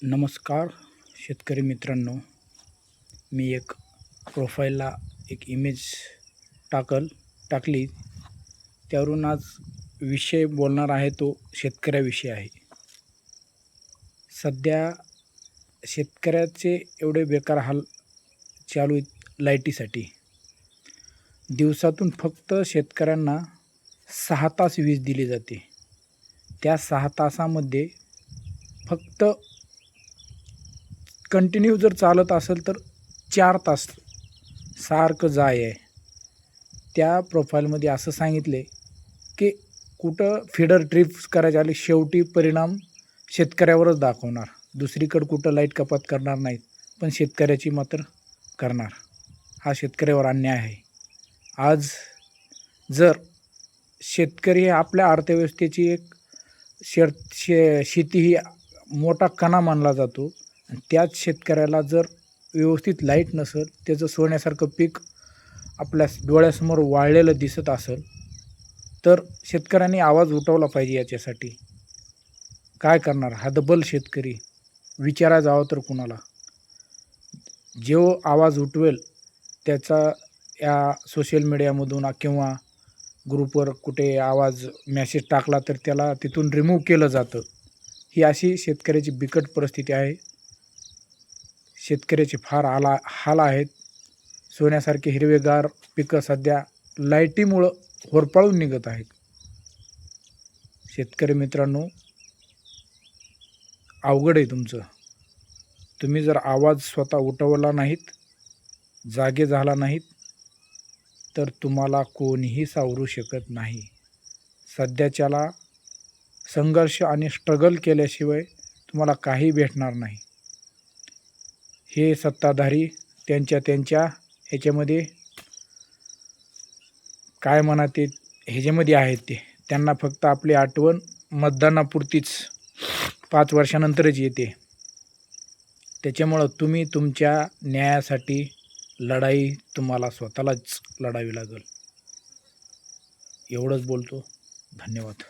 नमस्कार शेतकरी मित्रांनो, मी एक प्रोफाईलला एक इमेज टाकली. त्यावरून आज विषय बोलणार आहे तो शेतकऱ्याविषयी आहे. सध्या शेतकऱ्याचे एवढे बेकार हाल चालू आहेत लाईटीसाठी. दिवसातून फक्त शेतकऱ्यांना 6 तास वीज दिली जाते. त्या 6 तासामध्ये फक्त कंटिन्यू जर चालत असेल तर 4 तास सारखं जाय आहे. त्या प्रोफाईलमध्ये असं सांगितले की कुठं फिडर ट्रिप्स करायचे आले, शेवटी परिणाम शेतकऱ्यावरच दाखवणार. दुसरीकडं कुठं लाईट कपात करणार नाहीत, पण शेतकऱ्याची मात्र करणार. हा शेतकऱ्यावर अन्याय आहे. आज जर शेतकरी आपल्या अर्थव्यवस्थेची एक शेती ही मोठा कणा मानला जातो, त्याच शेतकऱ्याला जर व्यवस्थित लाईट नसेल, त्याचं सोन्यासारखं पीक आपल्या डोळ्यासमोर वाळलेलं दिसत असेल, तर शेतकऱ्यांनी आवाज उठवला पाहिजे. याच्यासाठी काय करणार हतबल शेतकरी? विचारा जावं तर कुणाला? जो आवाज उठवेल त्याचा या सोशल मीडियामधून किंवा ग्रुपवर कुठे आवाज मेसेज टाकला तर त्याला तिथून रिमूव्ह केलं जातं. ही अशी शेतकऱ्याची बिकट परिस्थिती आहे. शेतकऱ्याचे फार हाल आहेत. सोन्यासारखे हिरवेगार पिकं सध्या लाईटीमुळं होरपळून निघत आहेत. शेतकरी मित्रांनो, अवघड आहे तुमचं. तुम्ही जर आवाज स्वतः उठवला नाहीत, जागे झाला नाहीत, तर तुम्हाला कोणीही सावरू शकत नाही. सध्याच्याला संघर्ष आणि स्ट्रगल केल्याशिवाय तुम्हाला काही भेटणार नाही. हे सत्ताधारी त्यांच्या ह्याच्यामध्ये काय म्हणतात ह्याच्यामध्ये आहेत. त्यांना फक्त आपली आठवण मतदानापुरतीच 5 वर्षानंतरच येते. त्याच्यामुळं तुम्ही तुमच्या न्यायासाठी लढाई तुम्हाला स्वतःलाच लढावी लागेल. एवढंच बोलतो. धन्यवाद.